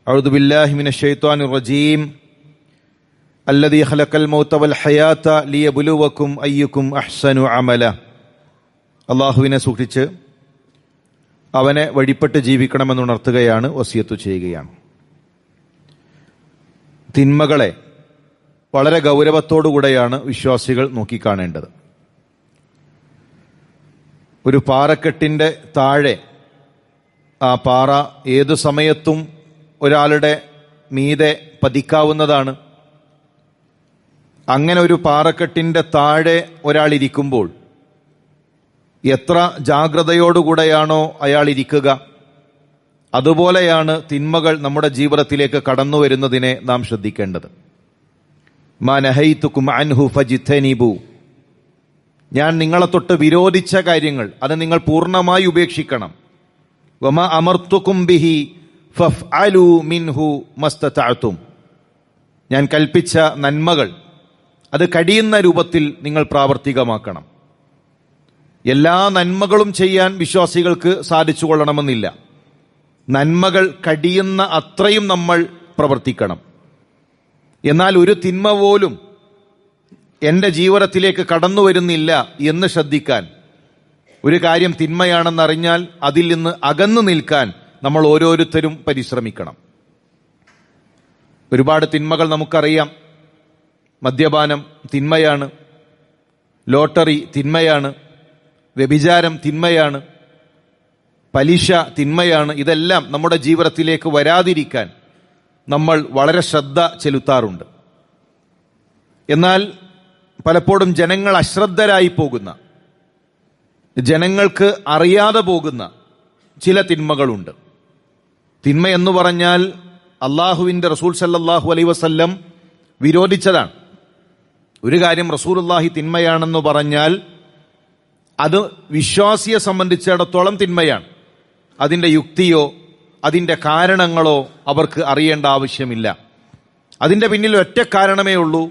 أعوذ بالله من الشيطان الرجيم الذي خلق الموت والحياة ليبلوكم أيكم أحسن عملا. അള്ളാഹുവിനെ സൂക്ഷിച്ച് അവനെ വഴിപ്പെട്ട് ജീവിക്കണമെന്നുണർത്തുകയാണ്, വസിയത്ത് ചെയ്യുകയാണ്. തിന്മകളെ വളരെ ഗൗരവത്തോടുകൂടെയാണ് വിശ്വാസികൾ നോക്കിക്കാണേണ്ടത്. ഒരു പാറക്കെട്ടിൻ്റെ താഴെ ആ പാറ ഏതു സമയത്തും ഒരാളുടെ മീതെ പതിക്കാവുന്നതാണ്. അങ്ങനെ ഒരു പാറക്കെട്ടിൻ്റെ താഴെ ഒരാൾ ഇരിക്കുമ്പോൾ എത്ര ജാഗ്രതയോടുകൂടെയാണോ അയാൾ ഇരിക്കുക, അതുപോലെയാണ് തിന്മകൾ നമ്മുടെ ജീവിതത്തിലേക്ക് കടന്നു വരുന്നതിനെ നാം ശ്രദ്ധിക്കേണ്ടത്. മാ നഹൈതുകും അൻഹു ഫജ്തനിബു, ഞാൻ നിങ്ങളെ തൊട്ട് വിരോധിച്ച കാര്യങ്ങൾ അത് നിങ്ങൾ പൂർണ്ണമായി ഉപേക്ഷിക്കണം. വമാ അമർത്തുകും ബിഹി ഫഫ്അലു മിൻഹു മസ്തതഅതും, ഞാൻ കൽപ്പിച്ച നന്മകൾ അത് കഴിയുന്ന രൂപത്തിൽ നിങ്ങൾ പ്രാവർത്തികമാക്കണം. എല്ലാ നന്മകളും ചെയ്യാൻ വിശ്വാസികൾക്ക് സാധിച്ചു കൊള്ളണമെന്നില്ല. നന്മകൾ കഴിയുന്ന അത്രയും നമ്മൾ പ്രവർത്തിക്കണം. എന്നാൽ ഒരു തിന്മ പോലും എൻ്റെ ജീവിതത്തിലേക്ക് കടന്നു വരുന്നില്ല എന്ന് ശ്രദ്ധിക്കാൻ, ഒരു കാര്യം തിന്മയാണെന്നറിഞ്ഞാൽ അതിൽ നിന്ന് അകന്നു നിൽക്കാൻ നമ്മൾ ഓരോരുത്തരും പരിശ്രമിക്കണം. ഒരുപാട് തിന്മകൾ നമുക്കറിയാം. മദ്യപാനം തിന്മയാണ്, ലോട്ടറി തിന്മയാണ്, വ്യഭിചാരം തിന്മയാണ്, പലിശ തിന്മയാണ്. ഇതെല്ലാം നമ്മുടെ ജീവിതത്തിലേക്ക് വരാതിരിക്കാൻ നമ്മൾ വളരെ ശ്രദ്ധ ചെലുത്താറുണ്ട്. എന്നാൽ പലപ്പോഴും ജനങ്ങൾ അശ്രദ്ധരായി പോകുന്ന, ജനങ്ങൾക്ക് അറിയാതെ പോകുന്ന ചില തിന്മകളുണ്ട്. തിന്മ എന്ന് പറഞ്ഞാൽ അള്ളാഹുവിൻ്റെ റസൂൽ സല്ലല്ലാഹു അലൈഹി വസല്ലം വിരോധിച്ചതാണ്. ഒരു കാര്യം റസൂലുള്ളാഹി തിന്മയാണെന്ന് പറഞ്ഞാൽ അത് വിശ്വാസിയെ സംബന്ധിച്ചിടത്തോളം തിന്മയാണ്. അതിൻ്റെ യുക്തിയോ അതിൻ്റെ കാരണങ്ങളോ അവർക്ക് അറിയേണ്ട ആവശ്യമില്ല. അതിൻ്റെ പിന്നിൽ ഒറ്റ കാരണമേ ഉള്ളൂ,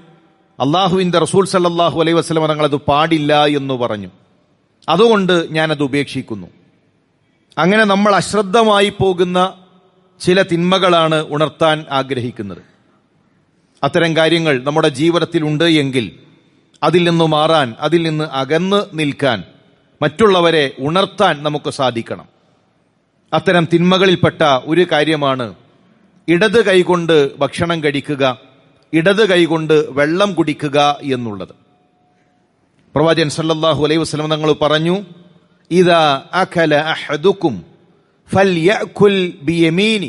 അള്ളാഹുവിൻ്റെ റസൂൽ സല്ലല്ലാഹു അലൈഹി വസല്ലം തങ്ങളത് പാടില്ല എന്ന് പറഞ്ഞു, അതുകൊണ്ട് ഞാനത് ഉപേക്ഷിക്കുന്നു. അങ്ങനെ നമ്മൾ അശ്രദ്ധമായി പോകുന്ന ചില തിന്മകളാണ് ഉണർത്താൻ ആഗ്രഹിക്കുന്നത്. അത്തരം കാര്യങ്ങൾ നമ്മുടെ ജീവിതത്തിൽ ഉണ്ട് എങ്കിൽ അതിൽ നിന്ന് മാറാൻ, അതിൽ നിന്ന് അകന്ന് നിൽക്കാൻ, മറ്റുള്ളവരെ ഉണർത്താൻ നമുക്ക് സാധിക്കണം. അത്തരം തിന്മകളിൽപ്പെട്ട ഒരു കാര്യമാണ് ഇടത് കൈകൊണ്ട് ഭക്ഷണം കഴിക്കുക, ഇടത് കൈകൊണ്ട് വെള്ളം കുടിക്കുക എന്നുള്ളത്. പ്രവാചകൻ സല്ലല്ലാഹു അലൈഹി വസല്ലം തങ്ങൾ പറഞ്ഞു, ഇദാ അകല അഹദുക്കും ഫൽയഅകുൽ ബിയമീനി,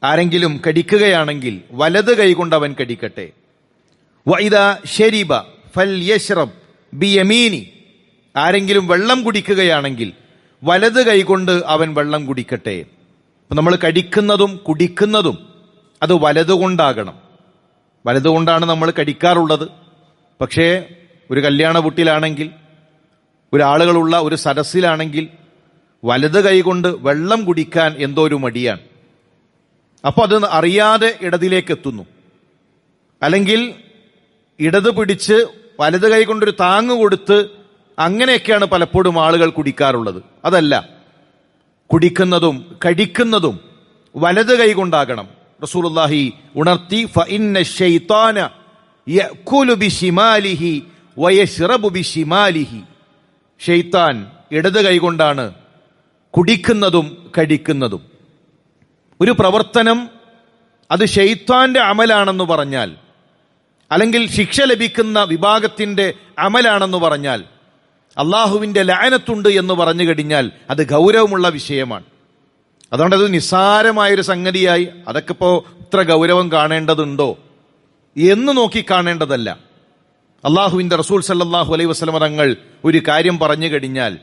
ആരെങ്കിലും കടിക്കുകയാണെങ്കിൽ വലത് കൈകൊണ്ട് അവൻ കടിക്കട്ടെ. വഇദാ ശരിബ ഫൽയശ്റബ് ബിയമീനി, ആരെങ്കിലും വെള്ളം കുടിക്കുകയാണെങ്കിൽ വലത് കൈകൊണ്ട് അവൻ വെള്ളം കുടിക്കട്ടെ. അപ്പം നമ്മൾ കടിക്കുന്നതും കുടിക്കുന്നതും അത് വലതുകൊണ്ടാകണം. വലതുകൊണ്ടാണ് നമ്മൾ കടിക്കാറുള്ളത്. പക്ഷേ ഒരു കല്യാണ വീട്ടിലാണെങ്കിൽ, ഒരാളുകളുള്ള ഒരു സദസ്സിലാണെങ്കിൽ വലത് കൈകൊണ്ട് വെള്ളം കുടിക്കാൻ എന്തോ ഒരു മടിയാണ്. അപ്പോൾ അത് അറിയാതെ ഇടതിലേക്ക് എത്തുന്നു. അല്ലെങ്കിൽ ഇടത് പിടിച്ച് വലത് കൈ കൊണ്ടൊരു താങ്ങ് കൊടുത്ത് അങ്ങനെയൊക്കെയാണ് പലപ്പോഴും ആളുകൾ കുടിക്കാറുള്ളത്. അതല്ല, കുടിക്കുന്നതും കഴിക്കുന്നതും വലത് കൈ കൊണ്ടാകണം. റസൂലുള്ളാഹി ഉണർത്തി, ഫഇന്ന ശൈത്താന യഅകുലു ബിശിമാലിഹി വയശ്റബു ബിശിമാലിഹി, ശൈത്താൻ ഇടത് കൈ കൊണ്ടാണ് കുടിക്കുന്നതും കഴിക്കുന്നതും. ഒരു പ്രവർത്തനം അത് ശൈത്താന്റെ അമലാണെന്ന് പറഞ്ഞാൽ, അല്ലെങ്കിൽ ശിക്ഷ ലഭിക്കുന്ന വിഭാഗത്തിന്റെ അമലാണെന്ന് പറഞ്ഞാൽ, അള്ളാഹുവിൻ്റെ ലഅനത്തുണ്ട് എന്ന് പറഞ്ഞു കഴിഞ്ഞാൽ അത് ഗൗരവമുള്ള വിഷയമാണ്. അതുകൊണ്ട് അത് നിസ്സാരമായൊരു സംഗതിയായി അതൊക്കെ ഇപ്പോൾ ഇത്ര ഗൗരവം കാണേണ്ടതുണ്ടോ എന്ന് നോക്കി കാണേണ്ടതല്ല. അള്ളാഹുവിൻ്റെ റസൂൽ സല്ലല്ലാഹു അലൈഹി വസല്ലം തങ്ങൾ ഒരു കാര്യം പറഞ്ഞു കഴിഞ്ഞാൽ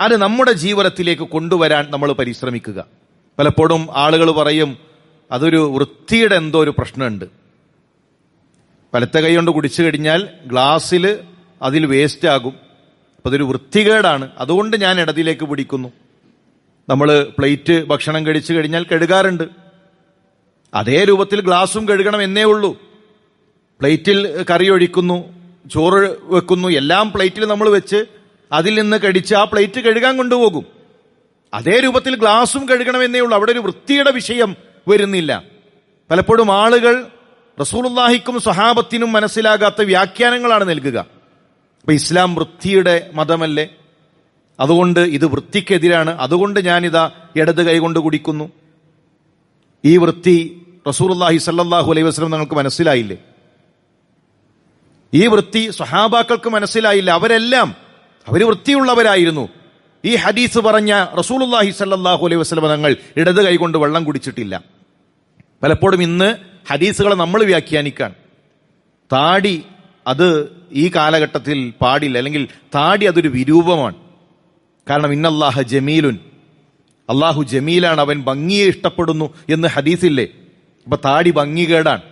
അത് നമ്മുടെ ജീവിതത്തിലേക്ക് കൊണ്ടുവരാൻ നമ്മൾ പരിശ്രമിക്കുക. പലപ്പോഴും ആളുകൾ പറയും, അതൊരു വൃത്തിയുടെ എന്തോ ഒരു പ്രശ്നമുണ്ട്. വലത്തെ കൈ കൊണ്ട് കുടിച്ചു കഴിഞ്ഞാൽ ഗ്ലാസ്സിൽ അതിൽ വേസ്റ്റ് ആകും, അപ്പോൾ അതൊരു വൃത്തികേടാണ്, അതുകൊണ്ട് ഞാൻ ഇടതിലേക്ക് പിടിക്കുന്നു. നമ്മൾ പ്ലേറ്റ് ഭക്ഷണം കഴിച്ചു കഴിഞ്ഞാൽ കഴുകാറുണ്ട്, അതേ രൂപത്തിൽ ഗ്ലാസും കഴുകണം എന്നേ ഉള്ളൂ. പ്ലേറ്റിൽ കറി ഒഴിക്കുന്നു, ചോറ് വെക്കുന്നു, എല്ലാം പ്ലേറ്റിൽ നമ്മൾ വെച്ച് അതിൽ നിന്ന് കടിച്ച് ആ പ്ലേറ്റ് കഴുകാൻ കൊണ്ടുപോകും. അതേ രൂപത്തിൽ ഗ്ലാസും കഴുകണമെന്നേ ഉള്ളൂ. അവിടെ ഒരു വൃത്തിയുടെ വിഷയം വരുന്നില്ല. പലപ്പോഴും ആളുകൾ റസൂലുള്ളാഹിക്കും സ്വഹാബത്തിനും മനസ്സിലാകാത്ത വ്യാഖ്യാനങ്ങളാണ് നൽകുക. അപ്പൊ ഇസ്ലാം വൃത്തിയുടെ മതമല്ലേ, അതുകൊണ്ട് ഇത് വൃത്തിക്കെതിരാണ്, അതുകൊണ്ട് ഞാനിതാ ഇടത് കൈകൊണ്ട് കുടിക്കുന്നു. ഈ വൃത്തി റസൂലുള്ളാഹി സ്വല്ലല്ലാഹു അലൈഹി വസല്ലം നിങ്ങൾക്ക് മനസ്സിലായില്ലേ? ഈ വൃത്തി സ്വഹാബാക്കൾക്ക് മനസ്സിലായില്ല. അവർ വൃത്തിയുള്ളവരായിരുന്നു. ഈ ഹദീസ് പറഞ്ഞ റസൂലുള്ളാഹി സ്വല്ലല്ലാഹു അലൈഹി വസല്ലം തങ്ങൾ ഇടത് കൈകൊണ്ട് വെള്ളം കുടിച്ചിട്ടില്ല. പലപ്പോഴും ഇന്ന് ഹദീസുകളെ നമ്മൾ വ്യാഖ്യാനിക്കാൻ, താടി അത് ഈ കാലഘട്ടത്തിൽ പാടില്ല, അല്ലെങ്കിൽ താടി അതൊരു വിരൂപമാണ്. കാരണം ഇന്നല്ലാഹ ജമീലുൻ, അള്ളാഹു ജമീലാണ്, അവൻ ഭംഗിയെ ഇഷ്ടപ്പെടുന്നു എന്ന് ഹദീസില്ലേ? അപ്പൊ താടി ഭംഗികേടാണ്.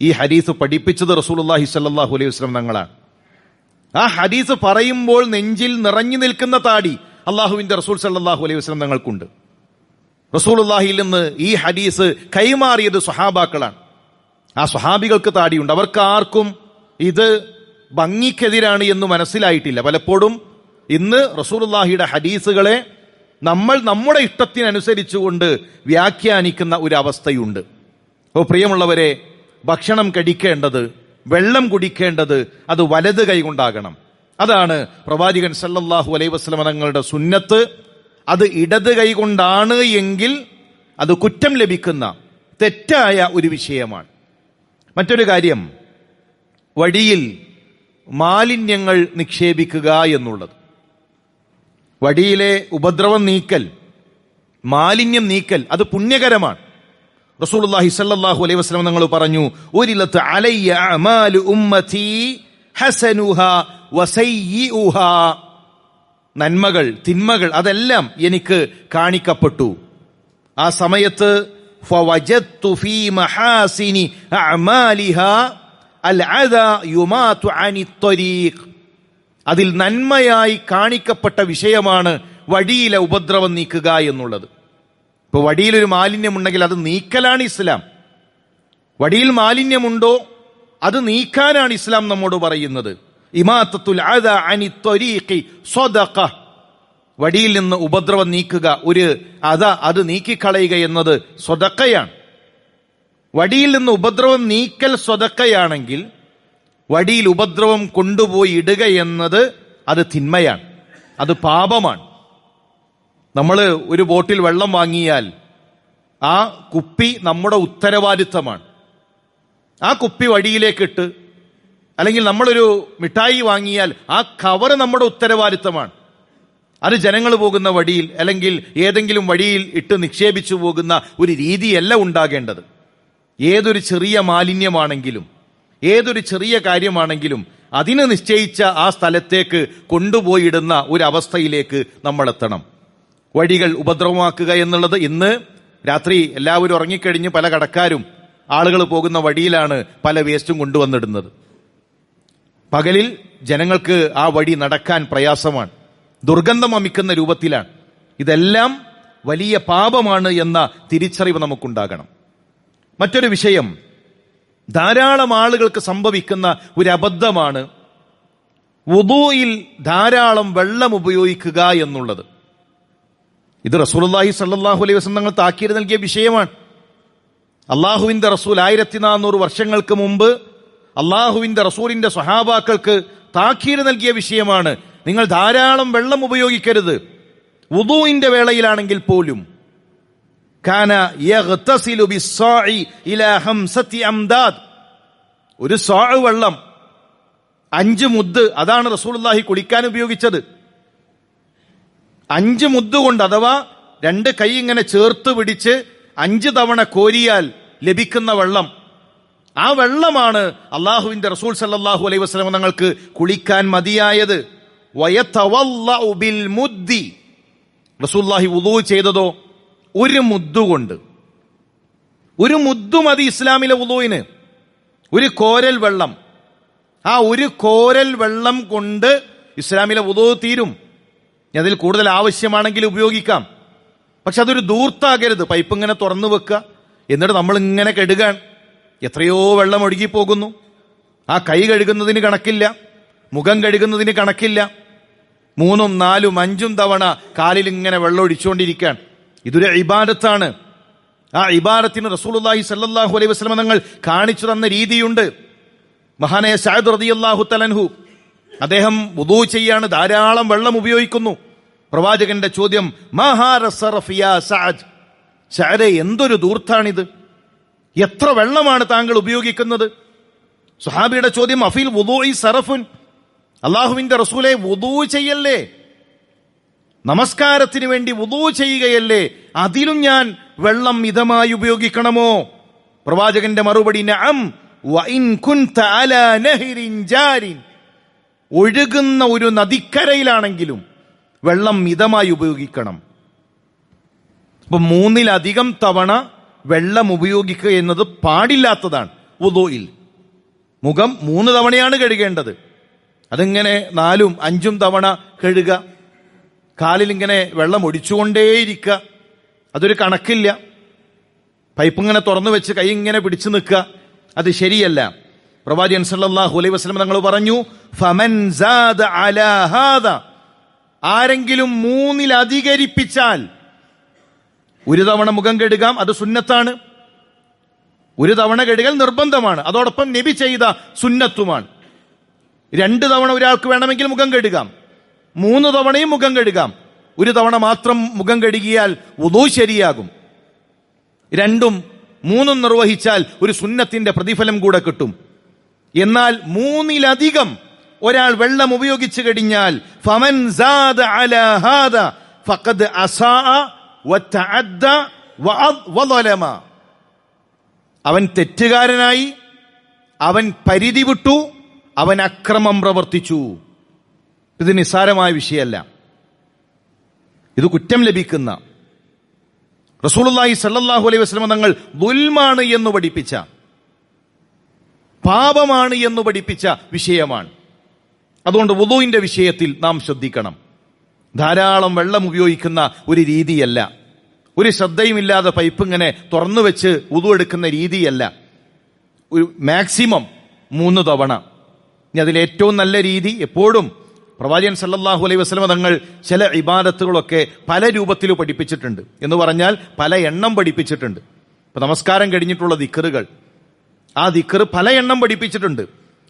ഈ ഹദീസ് പഠിപ്പിച്ചത് റസൂലുള്ളാഹി സ്വല്ലല്ലാഹു അലൈഹി വസല്ലം തങ്ങളാണ്. ആ ഹദീസ് പറയുമ്പോൾ നെഞ്ചിൽ നിറഞ്ഞു നിൽക്കുന്ന താടി അള്ളാഹുവിന്റെ റസൂൽ സ്വല്ലല്ലാഹു അലൈഹി വസല്ലം തങ്ങൾക്കുണ്ട്. റസൂലുള്ളാഹിയിൽ നിന്ന് ഈ ഹദീസ് കൈമാറിയത് സ്വഹാബാക്കളാണ്. ആ സ്വഹാബികൾക്ക് താടിയുണ്ട്. അവർക്ക് ആർക്കും ഇത് ഭംഗിക്കെതിരാണ് എന്ന് മനസ്സിലായിട്ടില്ല. പലപ്പോഴും ഇന്ന് റസൂലുള്ളാഹിയുടെ ഹദീസുകളെ നമ്മൾ നമ്മുടെ ഇഷ്ടത്തിനനുസരിച്ചുകൊണ്ട് വ്യാഖ്യാനിക്കുന്ന ഒരു അവസ്ഥയുണ്ട്. അപ്പോൾ പ്രിയമുള്ളവരെ, ഭക്ഷണം കഴിക്കേണ്ടത്, വെള്ളം കുടിക്കേണ്ടത് അത് വലത് കൈകൊണ്ടാകണം. അതാണ് പ്രവാചകൻ സല്ലല്ലാഹു അലൈഹി വസല്ലം തങ്ങളുടെ സുന്നത്ത്. അത് ഇടത് കൈകൊണ്ടാണ് എങ്കിൽ അത് കുറ്റം ലഭിക്കുന്ന തെറ്റായ ഒരു വിഷയമാണ്. മറ്റൊരു കാര്യം, വഴിയിൽ മാലിന്യങ്ങൾ നിക്ഷേപിക്കുക എന്നുള്ളത്. വഴിയിലെ ഉപദ്രവം നീക്കൽ, മാലിന്യം നീക്കൽ അത് പുണ്യകരമാണ്. റസൂലുള്ളാഹി സ്വല്ലല്ലാഹു അലൈഹി വസല്ലം തങ്ങൾ പറഞ്ഞു, ഉരിലത്ത് അലയ്യ അമാലു ഉമ്മതി ഹസനുഹാ വസയ്യിഉഹാ. നന്മകൾ, തിന്മകൾ അതെല്ലാം എനിക്ക് കാണിക്കപ്പെട്ടു. ആ സമയത്ത് ഫവജദ്തു ഫീ മഹാസിനി അഅമാലിഹാ അൽഅദാ യുമാതു അനിത്വരീഖ്. അതിൽ നന്മയായി കാണിക്കപ്പെട്ട വിഷയമാണ് വഴിയിലെ ഉപദ്രവം നീക്കുക എന്നുള്ളത്. ഇപ്പൊ വഴിയിലൊരു മാലിന്യമുണ്ടെങ്കിൽ അത് നീക്കലാണ് ഇസ്ലാം. വഴിയിൽ മാലിന്യമുണ്ടോ അത് നീക്കാനാണ് ഇസ്ലാം നമ്മോട് പറയുന്നത്. ഇമാത്തത്തുൽ അദാ അനി ത്വരീഖി സ്വദഖ. വഴിയിൽ നിന്ന് ഉപദ്രവം നീക്കുക, ഒരു അത് നീക്കിക്കളയുക എന്നത് സ്വദഖയാണ്. വഴിയിൽ നിന്ന് ഉപദ്രവം നീക്കൽ സ്വദഖയാണെങ്കിൽ വഴിയിൽ ഉപദ്രവം കൊണ്ടുപോയി ഇടുക എന്നത് അത് തിന്മയാണ്, അത് പാപമാണ്. നമ്മൾ ഒരു ബോട്ടിൽ വെള്ളം വാങ്ങിയാൽ ആ കുപ്പി നമ്മുടെ ഉത്തരവാദിത്തമാണ്. ആ കുപ്പി വഴിയിലേക്കിട്ട്, അല്ലെങ്കിൽ നമ്മളൊരു മിഠായി വാങ്ങിയാൽ ആ കവർ നമ്മുടെ ഉത്തരവാദിത്തമാണ്. അത് ജനങ്ങൾ പോകുന്ന വഴിയിൽ അല്ലെങ്കിൽ ഏതെങ്കിലും വഴിയിൽ ഇട്ട് നിക്ഷേപിച്ചു പോകുന്ന ഒരു രീതിയല്ല ഉണ്ടാകേണ്ടത്. ഏതൊരു ചെറിയ മാലിന്യമാണെങ്കിലും, ഏതൊരു ചെറിയ കാര്യമാണെങ്കിലും അതിന് നിശ്ചയിച്ച ആ സ്ഥലത്തേക്ക് കൊണ്ടുപോയിടുന്ന ഒരു അവസ്ഥയിലേക്ക് നമ്മൾ എത്തണം. വഴികൾ ഉപദ്രവമാക്കുക എന്നുള്ളത്, ഇന്ന് രാത്രി എല്ലാവരും ഉറങ്ങിക്കഴിഞ്ഞ് പല കടക്കാരും ആളുകൾ പോകുന്ന വഴിയിലാണ് പല വേസ്റ്റും കൊണ്ടുവന്നിടുന്നത്. പകലിൽ ജനങ്ങൾക്ക് ആ വഴി നടക്കാൻ പ്രയാസമാണ്, ദുർഗന്ധം വമിക്കുന്ന രൂപത്തിലാണ്. ഇതെല്ലാം വലിയ പാപമാണ് എന്ന തിരിച്ചറിവ് നമുക്കുണ്ടാകണം. മറ്റൊരു വിഷയം, ധാരാളം ആളുകൾക്ക് സംഭവിക്കുന്ന ഒരു അബദ്ധമാണ് വുദൂയിൽ ധാരാളം വെള്ളം ഉപയോഗിക്കുക എന്നുള്ളത്. ഇത് റസൂലുള്ളാഹി സ്വല്ലല്ലാഹു അലൈഹി വസല്ലം തങ്ങൾ താക്കീത് നൽകിയ വിഷയമാണ്. അള്ളാഹുവിന്റെ റസൂൽ 1400 വർഷങ്ങൾക്ക് മുമ്പ് അള്ളാഹുവിന്റെ റസൂലിന്റെ സ്വഹാബാക്കൾക്ക് താക്കീത് നൽകിയ വിഷയമാണ്. നിങ്ങൾ ധാരാളം വെള്ളം ഉപയോഗിക്കരുത്. വുദൂഇന്റെ വേളയിലാണെങ്കിൽ പോലും കാന യഗ്തസിലു ബിസ്സാഇ ഇലാ 5 അംദാദ്. ഒരു സാഅ് വെള്ളം 5 മുദ്ദ്, അതാണ് റസൂലുള്ളാഹി കുളിക്കാൻ ഉപയോഗിച്ചത്. 5 മുദ്ദ് കൊണ്ട്, അഥവാ 2 കൈ ഇങ്ങനെ ചേർത്ത് പിടിച്ച് 5 തവണ കോരിയാൽ ലഭിക്കുന്ന വെള്ളം, ആ വെള്ളമാണ് അള്ളാഹുവിന്റെ റസൂൽ സല്ലല്ലാഹു അലൈഹി വസല്ലം തങ്ങൾക്ക് കുളിക്കാൻ മതിയായത്. വയതവല്ലഉ ബിൽ മുദ്ദി. റസൂലുള്ളാഹി വുദൂ ചെയ്തതോ 1 മുദ്ദുകൊണ്ട്. 1 മുദ്ദു മതി ഇസ്ലാമിലെ വുദൂഇന്. 1 കോരൽ വെള്ളം, ആ 1 കോരൽ വെള്ളം കൊണ്ട് ഇസ്ലാമിലെ വുദൂ തീരും. അതിൽ കൂടുതൽ ആവശ്യമാണെങ്കിൽ ഉപയോഗിക്കാം, പക്ഷെ അതൊരു ദൂർത്താകരുത്. പൈപ്പ് ഇങ്ങനെ തുറന്നു വെക്കുക, എന്നിട്ട് നമ്മൾ ഇങ്ങനെ കഴുകാൻ. എത്രയോ വെള്ളം ഒഴുകിപ്പോകുന്നു. ആ കൈ കഴുകുന്നതിന് കണക്കില്ല, മുഖം കഴുകുന്നതിന് കണക്കില്ല. 3, 4, 5 തവണ കാലിൽ ഇങ്ങനെ വെള്ളം ഒഴിച്ചുകൊണ്ടിരിക്കാൻ. ഇതൊരു ഇബാദത്താണ്. ആ ഇബാദത്തിന് റസൂലുള്ളാഹി സ്വല്ലല്ലാഹു അലൈഹി വസല്ലം തങ്ങൾ കാണിച്ചു തന്ന രീതിയുണ്ട്. മഹാനായ സഅദ് റളിയല്ലാഹു തആല അൻഹു അദ്ദേഹം വുദൂ ചെയ്യാണ്, ധാരാളം വെള്ളം ഉപയോഗിക്കുന്നു. പ്രവാചകന്റെ ചോദ്യം, മഹാര സർഫ് യാ സഅദ്, സഅദേ എന്തൊരു ദൂർത്താണിത്, എത്ര വെള്ളമാണ് താങ്കൾ ഉപയോഗിക്കുന്നത്? സ്വഹാബിയുടെ ചോദ്യം, അഫിൽ വുദൂഇ സർഫുൻ, അല്ലാഹുവിന്റെ റസൂലേ വുദൂ ചെയ്യല്ലേ, നമസ്കാരത്തിന് വേണ്ടി വുദൂ ചെയ്യുകയല്ലേ, അതിലും ഞാൻ വെള്ളം മിതമായി ഉപയോഗിക്കണമോ? പ്രവാചകന്റെ മറുപടി, നഅം വഇൻ കുൻത അലാ നഹ്രിൻ ജാരിൻ, ഒഴുകുന്ന ഒരു നദിക്കരയിലാണെങ്കിലും വെള്ളം മിതമായി ഉപയോഗിക്കണം. അപ്പൊ 3-ലധികം തവണ വെള്ളം ഉപയോഗിക്കുക എന്നത് പാടില്ലാത്തതാണ്. വുദൂഇൽ മുഖം 3 തവണയാണ് കഴുകേണ്ടത്. അതിങ്ങനെ 4ഉം 5ഉം തവണ കഴുകുക, കാലിൽ ഇങ്ങനെ വെള്ളം ഒടിച്ചുകൊണ്ടേയിരിക്കുക, അതൊരു കണക്കില്ല. പൈപ്പ് ഇങ്ങനെ തുറന്നു വെച്ച് കൈ ഇങ്ങനെ പിടിച്ചു നിൽക്കുക, അത് ശരിയല്ല. പ്രവാചകൻ സല്ലല്ലാഹു അലൈഹി വസല്ലം തങ്ങൾ പറഞ്ഞു, ഫമൻ സാദ അലാ ഹാദാ, ആരെങ്കിലും 3-ലധികരിപ്പിച്ചാൽ, ഒരു തവണ മുഖം കഴുകാം, അത് സുന്നത്താണ്. ഒരു തവണ കഴുകൽ നിർബന്ധമാണ്, അതോടൊപ്പം നബി ചെയ്ത സുന്നത്തുമാണ്. 2 തവണ ഒരാൾക്ക് വേണമെങ്കിൽ മുഖം കഴുകാം, 3 തവണയും മുഖം കഴുകാം. ഒരു തവണ മാത്രം മുഖം കഴുകിയാൽ വുദൂ ശരിയാകും. 2ഉം 3ഉം നിർവഹിച്ചാൽ ഒരു സുന്നത്തിന്റെ പ്രതിഫലം കൂടെ കിട്ടും. എന്നാൽ 3-ലധികം ഒരാൾ വെള്ളം ഉപയോഗിച്ചു കഴിഞ്ഞാൽ, ഫമൻ സാദ അലാ ഹാദാ ഫഖദ് അസാഅ വതഅദ്ദ വളമ, അവൻ തെറ്റുകാരനായി, അവൻ പരിധി വിട്ടു, അവൻ അക്രമം പ്രവർത്തിച്ചു. ഇത് നിസ്സാരമായ വിഷയമല്ല, ഇത് കുറ്റം ലഭിക്കുന്ന, റസൂലുള്ളാഹി സ്വല്ലല്ലാഹു അലൈഹി വസല്ലം തങ്ങൾ ദുൽമാണ് എന്ന് പഠിപ്പിച്ച, പാപമാണ് എന്ന് പഠിപ്പിച്ച വിഷയമാണ്. അതുകൊണ്ട് വുദൂഇന്റെ വിഷയത്തിൽ നാം ശ്രദ്ധിക്കണം. ധാരാളം വെള്ളം ഉപയോഗിക്കുന്ന ഒരു രീതിയല്ല, ഒരു ശ്രദ്ധയുമില്ലാതെ പൈപ്പ് ഇങ്ങനെ തുറന്നു വെച്ച് വുദൂ എടുക്കുന്ന രീതിയല്ല. ഒരു മാക്സിമം 3 തവണ. ഇനി അതിലേറ്റവും നല്ല രീതി എപ്പോഴും പ്രവാചകൻ സല്ലല്ലാഹു അലൈഹി വസല്ലം തങ്ങൾ ചില ഇബാദത്തുകളൊക്കെ പല രൂപത്തിൽ പഠിപ്പിച്ചിട്ടുണ്ട്, എന്ന് പറഞ്ഞാൽ പല എണ്ണം പഠിപ്പിച്ചിട്ടുണ്ട്. ഇപ്പൊ നമസ്കാരം കഴിഞ്ഞിട്ടുള്ള ദിക്റുകൾ, ആ ദിക്ർ പല എണ്ണം പഠിപ്പിച്ചിട്ടുണ്ട്,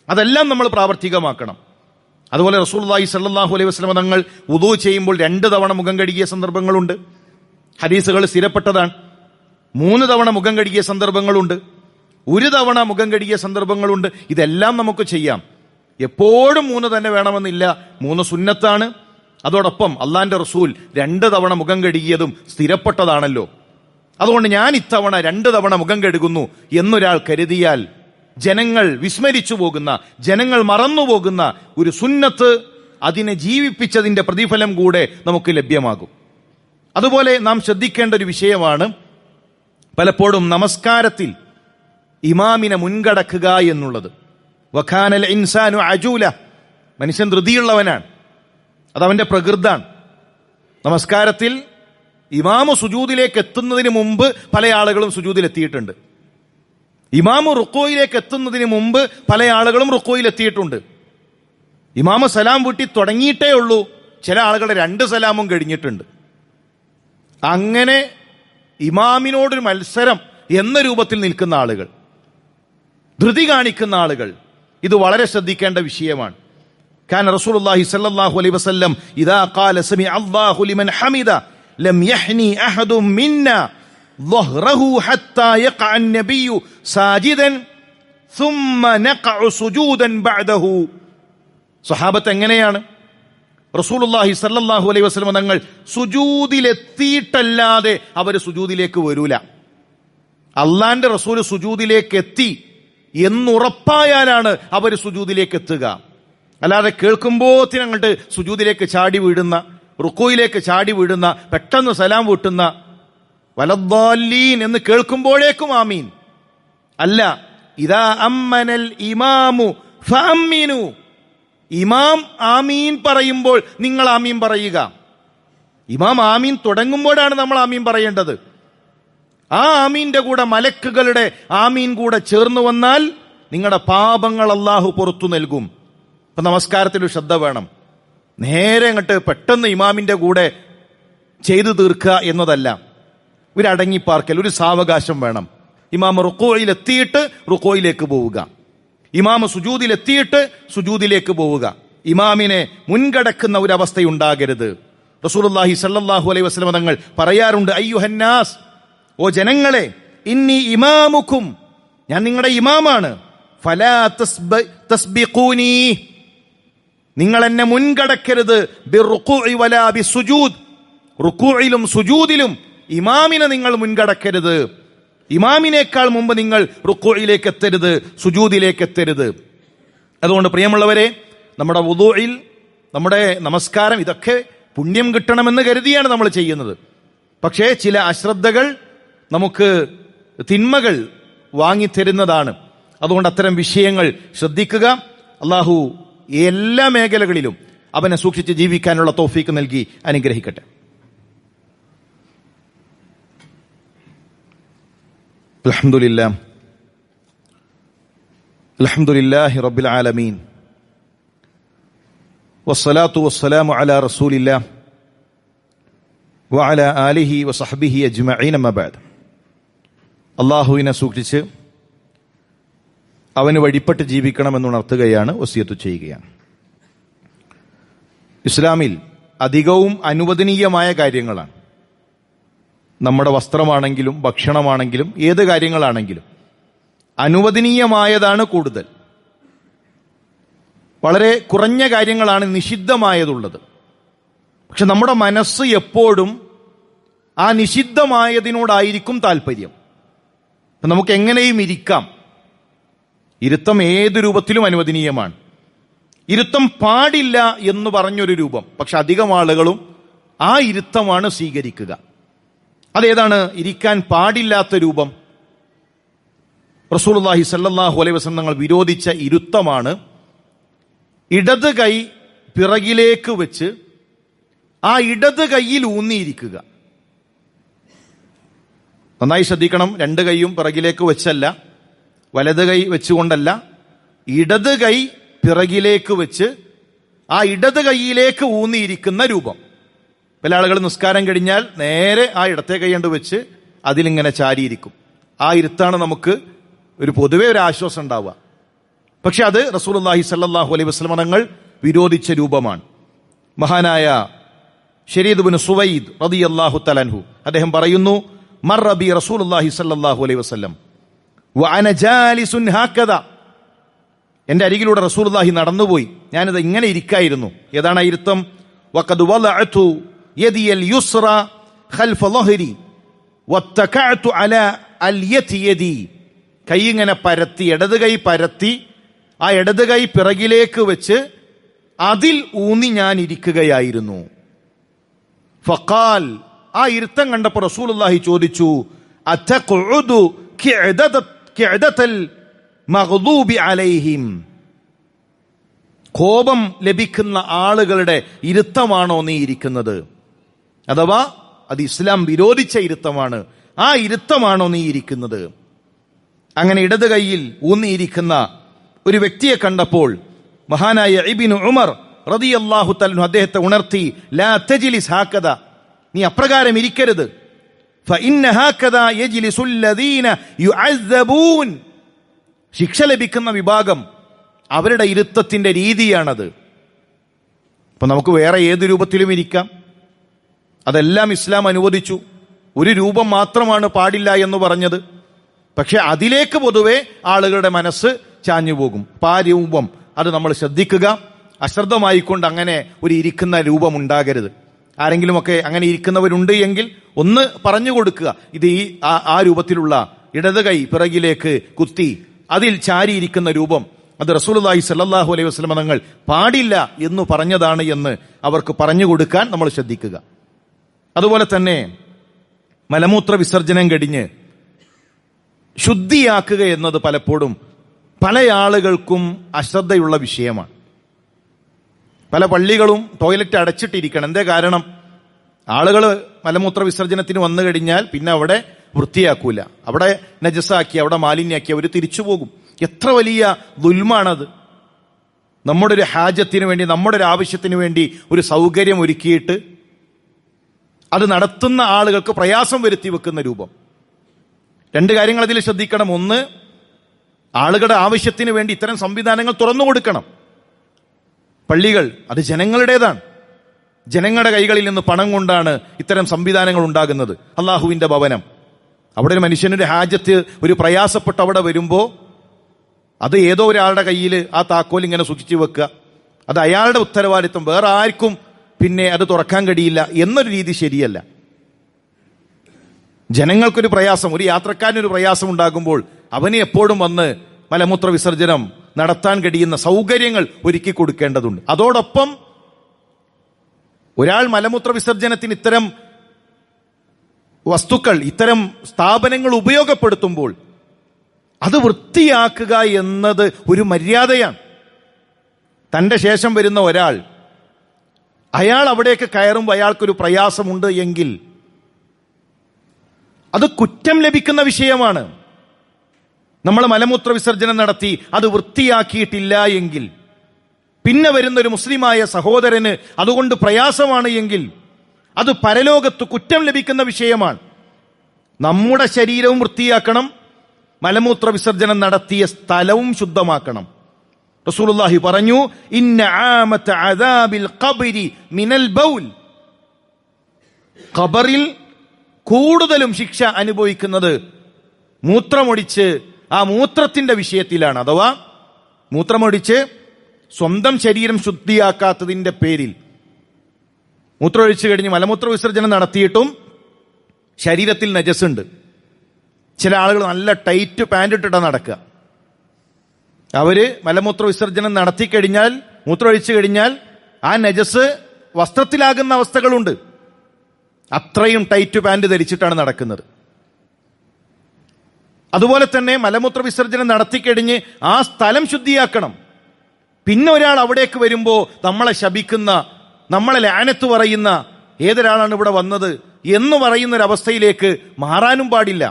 അതെല്ലാം നമ്മൾ പ്രാവർത്തികമാക്കണം. അതുപോലെ റസൂലുള്ളാഹി സ്വല്ലല്ലാഹു അലൈഹി വസല്ലം തങ്ങൾ വുദൂ ചെയ്യുമ്പോൾ 2 തവണ മുഖം കഴുകിയ സന്ദർഭങ്ങളുണ്ട്, ഹദീസുകൾ സ്ഥിരപ്പെട്ടതാണ്. 3 തവണ മുഖം കഴുകിയ സന്ദർഭങ്ങളുണ്ട്, 1 തവണ മുഖം കഴുകിയ സന്ദർഭങ്ങളുണ്ട്. ഇതെല്ലാം നമുക്ക് ചെയ്യാം. എപ്പോഴും 3 തന്നെ വേണമെന്നില്ല, 3 സുന്നത്താണ്. അതോടൊപ്പം അള്ളാന്റെ റസൂൽ 2 തവണ മുഖം കഴുകിയതും സ്ഥിരപ്പെട്ടതാണല്ലോ. അതുകൊണ്ട് ഞാൻ ഇത്തവണ 2 തവണ മുഖം കഴുകുന്നു എന്നൊരാൾ കരുതിയാൽ ജനങ്ങൾ വിസ്മരിച്ചു പോകുന്ന, ജനങ്ങൾ മറന്നുപോകുന്ന ഒരു സുന്നത്ത്, അതിനെ ജീവിപ്പിച്ചതിന്റെ പ്രതിഫലം കൂടെ നമുക്ക് ലഭ്യമാകും. അതുപോലെ നാം ശ്രദ്ധിക്കേണ്ട ഒരു വിഷയമാണ്, പലപ്പോഴും നമസ്കാരത്തിൽ ഇമാമിനെ മുൻകടക്കുക എന്നുള്ളത്. വഖാനൽ ഇൻസാനു അജൂല, മനുഷ്യൻ ധൃതിയുള്ളവനാണ്, അതവന്റെ പ്രകൃതാണ്. നമസ്കാരത്തിൽ ഇമാമു സുജൂദിലേക്ക് എത്തുന്നതിന് മുമ്പ് പല ആളുകളും സുജൂദിലെത്തിയിട്ടുണ്ട്. ഇമാമു റുക്കോയിലേക്ക് എത്തുന്നതിന് മുമ്പ് പല ആളുകളും റുക്കോയിൽ എത്തിയിട്ടുണ്ട്. ഇമാമ സലാം വീട്ടി തുടങ്ങിയിട്ടേ ഉള്ളൂ, ചില ആളുകളുടെ 2 സലാമും കഴിഞ്ഞിട്ടുണ്ട്. അങ്ങനെ ഇമാമിനോടൊരു മത്സരം എന്ന രൂപത്തിൽ നിൽക്കുന്ന ആളുകൾ, ധൃതി കാണിക്കുന്ന ആളുകൾ, ഇത് വളരെ ശ്രദ്ധിക്കേണ്ട വിഷയമാണ്. കാന റസൂലുള്ളാഹി സ്വല്ലല്ലാഹു അലൈഹി വസല്ലം ഇദാ ഖാല സമിഅ അല്ലാഹു ലിമൻ ഹമിദ ലം യഹ്നി അഹദും മിന്നാ ظهره حتى يقع النبي ساجدا ثم نقع سجودا بعده. സ്വഹാബത്ത് എങ്ങനെയാണ്? റസൂലുള്ളാഹി സ്വല്ലല്ലാഹു അലൈഹി വസല്ലം തങ്ങൾ സുജൂദിലെത്തിയിട്ടല്ലാതെ അവർ സുജൂദിലേക്ക് വരൂല. അള്ളാന്റെ റസൂൽ സുജൂദിലേക്ക് എത്തി എന്നുറപ്പായാലാണ് അവർ സുജൂദിലേക്ക് എത്തുക. അല്ലാതെ കേൾക്കുമ്പോത്തിന് അങ്ങോട്ട് സുജൂദിലേക്ക് ചാടി വീഴുന്ന, റുക്കോയിലേക്ക് ചാടി വീഴുന്ന, പെട്ടെന്ന് സലാം വീട്ടുന്ന, വലദ്ദാലീൻ എന്ന് കേൾക്കുമ്പോഴേക്കും ആമീൻ അല്ല. ഇദാ അമ്മനൽ ഇമാമു ഫഅമ്മിനു, ഇമാം ആമീൻ പറയുമ്പോൾ നിങ്ങൾ ആമീൻ പറയുക. ഇമാം ആമീൻ തുടങ്ങുമ്പോഴാണ് നമ്മൾ ആമീൻ പറയേണ്ടത്. ആ ആമീന്റെ കൂടെ മലക്കുകളുടെ ആമീൻ കൂടെ ചേർന്ന് വന്നാൽ നിങ്ങളുടെ പാപങ്ങൾ അല്ലാഹു പുറത്തു നൽകും. അപ്പൊ നമസ്കാരത്തിൽ ശ്രദ്ധ വേണം. നേരെ അങ്ങോട്ട് പെട്ടെന്ന് ഇമാമിന്റെ കൂടെ ചെയ്തു തീർക്കുക എന്നതല്ല. ഒരു അടങ്ങിപ്പാർക്കൽ, ഒരു സാവകാശം വേണം. ഇമാമ റുക്കോയിൽ എത്തിയിട്ട് റുക്കോയിലേക്ക് പോവുക, ഇമാമ സുജൂദിൽ എത്തിയിട്ട് സുജൂദിലേക്ക് പോവുക. ഇമാമിനെ മുൻകടക്കുന്ന ഒരു അവസ്ഥയുണ്ടാകരുത്. റസൂലുള്ളാഹി സ്വല്ലല്ലാഹു അലൈഹി വസല്ലം തങ്ങൾ പറയാറുണ്ട്, അയ്യുഹന്നാസ്, ഓ ജനങ്ങളെ, ഇന്നി ഇമാമുക്കും, ഞാൻ നിങ്ങളുടെ ഇമാമാണ്, ഫലാ തസ്ബിഖൂനി, നിങ്ങൾ എന്നെ മുൻകടക്കരുത്, ബിർറുകൂഇ വലാ ബിസ്സുജൂദ്, റുകൂഇലും സുജൂദിലും ഇമാമിനെ നിങ്ങൾ മുൻകടക്കരുത്. ഇമാമിനേക്കാൾ മുമ്പ് നിങ്ങൾ റുകൂഇലേക്ക് എത്തരുത്, സുജൂദിലേക്ക് എത്തരുത്. അതുകൊണ്ട് പ്രിയമുള്ളവരെ, നമ്മുടെ വുദൂഇൽ, നമ്മുടെ നമസ്കാരം, ഇതൊക്കെ പുണ്യം കിട്ടണമെന്ന് കരുതിയാണ് നമ്മൾ ചെയ്യുന്നത്. പക്ഷേ ചില അശ്രദ്ധകൾ നമുക്ക് തിന്മകൾ വാങ്ങിത്തരുന്നതാണ്. അതുകൊണ്ട് അത്തരം വിഷയങ്ങൾ ശ്രദ്ധിക്കുക. അള്ളാഹു എല്ലാ മേഖലകളിലും അവനെ സൂക്ഷിച്ച് ജീവിക്കാനുള്ള തൗഫീക്ക് നൽകി അനുഗ്രഹിക്കട്ടെ. അൽഹംദുലില്ലാഹി റബ്ബിൽ ആലമീൻ വസ്സലാത്തു വസ്സലാമു അലാ റസൂലില്ലാഹ് വഅലാ ആലിഹി വസഹ്ബിഹി അജ്മഈൻ, അമ്മാ ബഅദ്. അള്ളാഹുവിനെ സൂക്ഷിച്ച് അവന് വഴിപ്പെട്ട് ജീവിക്കണമെന്നുണർത്തുകയാണ്, വസിയത്ത് ചെയ്യുകയാണ്. ഇസ്ലാമിൽ അധികവും അനുവദനീയമായ കാര്യങ്ങളാണ്. നമ്മുടെ വസ്ത്രമാണെങ്കിലും ഭക്ഷണമാണെങ്കിലും ഏത് കാര്യങ്ങളാണെങ്കിലും അനുവദനീയമായതാണ് കൂടുതൽ. വളരെ കുറഞ്ഞ കാര്യങ്ങളാണ് നിഷിദ്ധമായതുള്ളത്. പക്ഷെ നമ്മുടെ മനസ്സ് എപ്പോഴും ആ നിഷിദ്ധമായതിനോടായിരിക്കും താല്പര്യം. നമുക്ക് എങ്ങനെയും ഇരിക്കാം. ഇരുത്തം ഏത് രൂപത്തിലും അനുവദനീയമാണ്. ഇരുത്തം പാടില്ല എന്ന് പറഞ്ഞൊരു രൂപം, പക്ഷെ അധികം ആളുകളും ആ ഇരുത്തമാണ് സ്വീകരിക്കുക. അതേതാണ് ഇരിക്കാൻ പാടില്ലാത്ത രൂപം? റസൂലുള്ളാഹി സ്വല്ലല്ലാഹു അലൈഹി വസല്ലം തങ്ങൾ വിരോധിച്ച ഇരുത്തമാണ് ഇടത് കൈ പിറകിലേക്ക് വെച്ച് ആ ഇടത് കൈയിൽ ഊന്നിയിരിക്കുക. നന്നായി ശ്രദ്ധിക്കണം. രണ്ട് കൈയും പിറകിലേക്ക് വെച്ചല്ല, വലത് കൈ വെച്ചുകൊണ്ടല്ല, ഇടത് കൈ പിറകിലേക്ക് വെച്ച് ആ ഇടത് കൈയിലേക്ക് ഊന്നിയിരിക്കുന്ന രൂപം. പല ആളുകൾ നിസ്കാരം കഴിഞ്ഞാൽ നേരെ ആ ഇടത്തെ കൈ കൊണ്ട് വെച്ച് അതിലിങ്ങനെ ചാരിയിരിക്കും. ആ ഇരുത്താണ് നമുക്ക് ഒരു പൊതുവെ ഒരു ആശ്വാസം ഉണ്ടാവുക. പക്ഷെ അത് റസൂലുള്ളാഹി സ്വല്ലല്ലാഹു അലൈഹി വസല്ലം തങ്ങൾ വിരോധിച്ച രൂപമാണ്. മഹാനായ ശരീദ് ഇബ്നു സുവൈദ് റളിയല്ലാഹു തആല അൻഹു അദ്ദേഹം പറയുന്നു, മർറ ബി റസൂലുള്ളാഹി സ്വല്ലല്ലാഹു അലൈഹി വസല്ലം വഅന ജാലിസുൻ ഹകദ, എൻ്റെ അരികിലൂടെ റസൂലുള്ളാഹി നടന്നുപോയി, ഞാനിത് ഇങ്ങനെ ഇരിക്കായിരുന്നു. ഏതാണ് ഇരുത്തം? വഖദ് വളഅതു യദിയൽ യുസ്റ ഖൽഫ ളഹരി വത്തകഅതു അലാ അൽയതി യദി, കൈ ഇങ്ങനെ പരത്തി, ഇടത് കൈ പരത്തി ആ ഇടത് കൈ പിറകിലേക്ക് വെച്ച് അതിൽ ഊന്നി ഞാൻ ഇരിക്കുകയായിരുന്നു. ഫഖാൽ, ആ ഇരുത്തം കണ്ടപ്പോൾ റസൂലുള്ളാഹി ചോദിച്ചു, അതഖഉദു ഖിഅദതൽ മഗ്ദൂബി അലൈഹിം, കോപം ലഭിക്കുന്ന ആളുകളുടെ ഇരുത്തമാണോ നീ ഇരിക്കുന്നത്? അഥവാ അത് ഇസ്ലാം വിരോധിച്ച ഇരുത്തമാണ്. ആ ഇരുത്തമാണോ നീ ഇരിക്കുന്നത്? അങ്ങനെ ഇടത് കൈയിൽ ഊന്നിയിരിക്കുന്ന ഒരു വ്യക്തിയെ കണ്ടപ്പോൾ മഹാനായ ഇബ്നു ഉമർ റളിയല്ലാഹു തആല അദ്ദേഹത്തെ ഉണർത്തി, ലാ തജ്ലിസ് ഹാകദ, നീ അപ്രകാരം ഇരിക്കരുത്. ഫഇന്ന ഹാകദ യജ്ലിസുൽ ലദീന യുഅസ്സബൂൻ, ശിക്ഷ ലഭിക്കുന്ന വിഭാഗം അവരുടെ ഇരുത്തത്തിന്റെ രീതിയാണത്. അപ്പൊ നമുക്ക് വേറെ ഏത് രൂപത്തിലും ഇരിക്കാം, അതെല്ലാം ഇസ്ലാം അനുവദിച്ചു. ഒരു രൂപം മാത്രമാണ് പാടില്ല എന്ന് പറഞ്ഞത്. പക്ഷെ അതിലേക്ക് പൊതുവെ ആളുകളുടെ മനസ്സ് ചാഞ്ഞു പോകും. അപ്പൊ ആ രൂപം അത് നമ്മൾ ശ്രദ്ധിക്കുക. അശ്രദ്ധമായിക്കൊണ്ട് അങ്ങനെ ഒരു ഇരിക്കുന്ന രൂപം ഉണ്ടാകരുത്. ആരെങ്കിലുമൊക്കെ അങ്ങനെ ഇരിക്കുന്നവരുണ്ട് എങ്കിൽ ഒന്ന് പറഞ്ഞു കൊടുക്കുക, ഇത് ആ രൂപത്തിലുള്ള ഇടത് കൈ പിറകിലേക്ക് കുത്തി അതിൽ ചാരിയിരിക്കുന്ന രൂപം അത് റസൂലുള്ളാഹി സ്വല്ലല്ലാഹു അലൈഹി വസല്ലം തങ്ങൾ പാടില്ല എന്ന് പറഞ്ഞതാണ് എന്ന് അവർക്ക് പറഞ്ഞു കൊടുക്കാൻ നമ്മൾ ശ്രദ്ധിക്കുക. അതുപോലെ തന്നെ മലമൂത്ര വിസർജനം കഴിഞ്ഞ് ശുദ്ധിയാക്കുക എന്നത് പലപ്പോഴും പല ആളുകൾക്കും അശ്രദ്ധയുള്ള വിഷയമാണ്. പല പള്ളികളും ടോയ്ലറ്റ് അടച്ചിട്ടിരിക്കണം. എന്തേ കാരണം? ആളുകൾ മലമൂത്ര വിസർജനത്തിന് വന്നു കഴിഞ്ഞാൽ പിന്നെ അവിടെ വൃത്തിയാക്കൂല, അവിടെ നജസാക്കി, അവിടെ മാലിന്യാക്കി അവർ തിരിച്ചു പോകും. എത്ര വലിയ ദുൽമാണത്! നമ്മുടെ ഒരു ഹാജത്തിന് വേണ്ടി, നമ്മുടെ ഒരു ആവശ്യത്തിന് വേണ്ടി ഒരു സൗകര്യം ഒരുക്കിയിട്ട് അത് നടത്തുന്ന ആളുകൾക്ക് പ്രയാസം വരുത്തി വെക്കുന്ന രൂപം. രണ്ട് കാര്യങ്ങൾ അതിൽ ശ്രദ്ധിക്കണം. ഒന്ന്, ആളുകളുടെ ആവശ്യത്തിന് വേണ്ടി ഇത്തരം സംവിധാനങ്ങൾ തുറന്നു കൊടുക്കണം. പള്ളികൾ അത് ജനങ്ങളുടേതാണ്. ജനങ്ങളുടെ കൈകളിൽ നിന്ന് പണം കൊണ്ടാണ് ഇത്തരം സംവിധാനങ്ങൾ ഉണ്ടാകുന്നത്. അള്ളാഹുവിന്റെ ഭവനം, അവിടെ ഒരു മനുഷ്യനൊരു ഹാജത്ത്, ഒരു പ്രയാസപ്പെട്ട് അവിടെ വരുമ്പോൾ അത് ഏതോ ഒരാളുടെ കയ്യിൽ ആ താക്കോൽ ഇങ്ങനെ സൂക്ഷിച്ചു വെക്കുക, അത് അയാളുടെ ഉത്തരവാദിത്വം, വേറെ ആർക്കും പിന്നെ അത് തുറക്കാൻ കഴിയില്ല എന്നൊരു രീതി ശരിയല്ല. ജനങ്ങൾക്കൊരു പ്രയാസം, ഒരു യാത്രക്കാരനൊരു പ്രയാസം ഉണ്ടാകുമ്പോൾ അവന് എപ്പോഴും വന്ന് മലമൂത്ര വിസർജനം നടത്താൻ കഴിയുന്ന സൗകര്യങ്ങൾ ഒരുക്കി കൊടുക്കേണ്ടതുണ്ട്. അതോടൊപ്പം ഒരാൾ മലമൂത്ര വിസർജനത്തിന് ഇത്തരം വസ്തുക്കൾ, ഇത്തരം സ്ഥാപനങ്ങൾ ഉപയോഗപ്പെടുത്തുമ്പോൾ അത് വൃത്തിയാക്കുക എന്നത് ഒരു മര്യാദയാണ്. തൻ്റെ ശേഷം വരുന്ന ഒരാൾ, അയാൾ അവിടേക്ക് കയറുമ്പോൾ അയാൾക്കൊരു പ്രയാസമുണ്ട് എങ്കിൽ അത് കുറ്റം ലഭിക്കുന്ന വിഷയമാണ്. നമ്മൾ മലമൂത്ര വിസർജനം നടത്തി അത് വൃത്തിയാക്കിയിട്ടില്ല എങ്കിൽ, പിന്നെ വരുന്ന ഒരു മുസ്ലിമായ സഹോദരന് അതുകൊണ്ട് പ്രയാസമാണ് എങ്കിൽ അത് പരലോകത്ത് കുറ്റം ലഭിക്കുന്ന വിഷയമാണ്. നമ്മുടെ ശരീരവും വൃത്തിയാക്കണം, മലമൂത്ര വിസർജനം നടത്തിയ സ്ഥലവും ശുദ്ധമാക്കണം. റസൂലുള്ളാഹി പറഞ്ഞു, ഇന്ന ആമത അദാബിൽ ഖബരി മിനൽ ബൗൽ. ഖബറിൽ കൂടുതലും ശിക്ഷ അനുഭവിക്കുന്നത് മൂത്രമൊടിച്ച് ആ മൂത്രത്തിന്റെ വിഷയത്തിലാണ്. അഥവാ മൂത്രമൊടിച്ച് സ്വന്തം ശരീരം ശുദ്ധിയാക്കാത്തതിന്റെ പേരിൽ, മൂത്രമൊഴിച്ചു കഴിഞ്ഞ് മലമൂത്ര വിസർജനം നടത്തിയിട്ടും ശരീരത്തിൽ നജസുണ്ട്. ചില ആളുകൾ നല്ല ടൈറ്റ് പാൻറ് ഇട്ടിട്ടാണ് നടക്കുക. അവര് മലമൂത്ര വിസർജനം നടത്തിക്കഴിഞ്ഞാൽ, മൂത്രമൊഴിച്ചു കഴിഞ്ഞാൽ ആ നജസ് വസ്ത്രത്തിലാകുന്ന അവസ്ഥകളുണ്ട്. അത്രയും ടൈറ്റ് പാൻറ് ധരിച്ചിട്ടാണ് നടക്കുന്നത്. അതുപോലെ തന്നെ മലമൂത്ര വിസർജനം നടത്തിക്കഴിഞ്ഞ് ആ സ്ഥലം ശുദ്ധിയാക്കണം. പിന്നെ ഒരാൾ അവിടേക്ക് വരുമ്പോൾ നമ്മളെ ശപിക്കുന്ന, നമ്മളെ ലാനത്ത് പറയുന്ന, ഏതൊരാളാണ് ഇവിടെ വന്നത് എന്ന് പറയുന്ന ഒരവസ്ഥയിലേക്ക് മാറാനും പാടില്ല.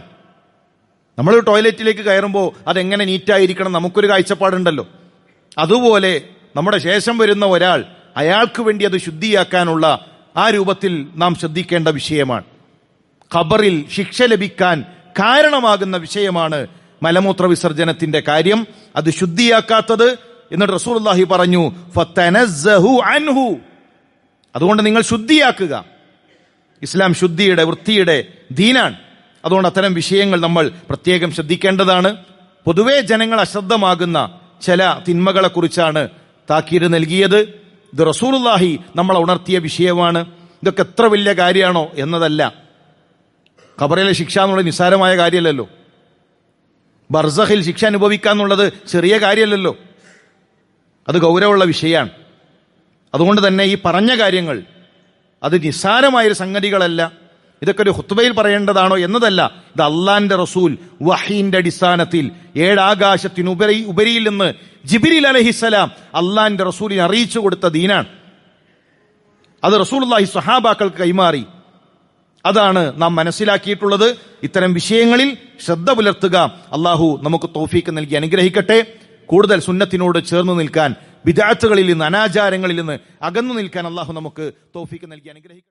നമ്മൾ ടോയ്ലറ്റിലേക്ക് കയറുമ്പോൾ അതെങ്ങനെ നീറ്റായിരിക്കണം നമുക്കൊരു കാഴ്ചപ്പാടുണ്ടല്ലോ. അതുപോലെ നമ്മുടെ ശേഷം വരുന്ന ഒരാൾ, അയാൾക്ക് വേണ്ടി അത് ശുദ്ധിയാക്കാനുള്ള ആ രൂപത്തിൽ നാം ശ്രദ്ധിക്കേണ്ട വിഷയമാണ്. ഖബറിൽ ശിക്ഷ ലഭിക്കാൻ കാരണമാകുന്ന വിഷയമാണ് മലമൂത്ര വിസർജനത്തിന്റെ കാര്യം. അത് ശുദ്ധിയാക്കാത്തത്, എന്നിട്ട് റസൂലുള്ളാഹി പറഞ്ഞു, ഫതനസ്സഹു അൻഹു. അതുകൊണ്ട് നിങ്ങൾ ശുദ്ധിയാക്കുക. ഇസ്ലാം ശുദ്ധിയുടെ, വൃത്തിയുടെ ദീനാണ്. അതുകൊണ്ട് അത്തരം വിഷയങ്ങൾ നമ്മൾ പ്രത്യേകം ശ്രദ്ധിക്കേണ്ടതാണ്. പൊതുവെ ജനങ്ങൾ അശ്രദ്ധമാകുന്ന ചില തിന്മകളെ കുറിച്ചാണ് താക്കീത് നൽകിയത്. ഇത് റസൂലുള്ളാഹി നമ്മളെ ഉണർത്തിയ വിഷയമാണ്. ഇതൊക്കെ എത്ര വലിയ കാര്യമാണോ എന്നതല്ല. ഖബറിലെ ശിക്ഷ എന്നുള്ളത് നിസ്സാരമായ കാര്യമല്ലല്ലോ. ബർസഖിൽ ശിക്ഷ അനുഭവിക്കുക എന്നുള്ളത് ചെറിയ കാര്യമല്ലല്ലോ. അത് ഗൗരവമുള്ള വിഷയമാണ്. അതുകൊണ്ട് തന്നെ ഈ പറഞ്ഞ കാര്യങ്ങൾ അത് നിസ്സാരമായൊരു സംഗതികളല്ല. ഇതൊക്കെ ഒരു ഖുത്ബയിൽ പറയേണ്ടതാണോ എന്നതല്ല. ഇത് അള്ളാന്റെ റസൂൽ വഹീന്റെ അടിസ്ഥാനത്തിൽ 7 ആകാശത്തിനുപരിയിൽ നിന്ന് ജിബ്രീൽ അലൈഹിസ്സലാം അള്ളാന്റെ റസൂലിനെ അറിയിച്ചു കൊടുത്ത ദീനാണ്. അത് റസൂലുള്ളാഹി സ്വഹാബാക്കൾക്ക് കൈമാറി. അതാണ് നാം മനസ്സിലാക്കിയിട്ടുള്ളത്. ഇത്തരം വിഷയങ്ങളിൽ ശ്രദ്ധ പുലർത്തുക. അള്ളാഹു നമുക്ക് തൗഫീക്ക് നൽകി അനുഗ്രഹിക്കട്ടെ. കൂടുതൽ സുന്നത്തിനോട് ചേർന്ന് നിൽക്കാൻ, ബിദ്അത്തുകളിൽ നിന്ന്, അനാചാരങ്ങളിൽ നിന്ന് അകന്നു നിൽക്കാൻ അള്ളാഹു നമുക്ക് തൗഫീക്ക് നൽകി അനുഗ്രഹിക്കട്ടെ.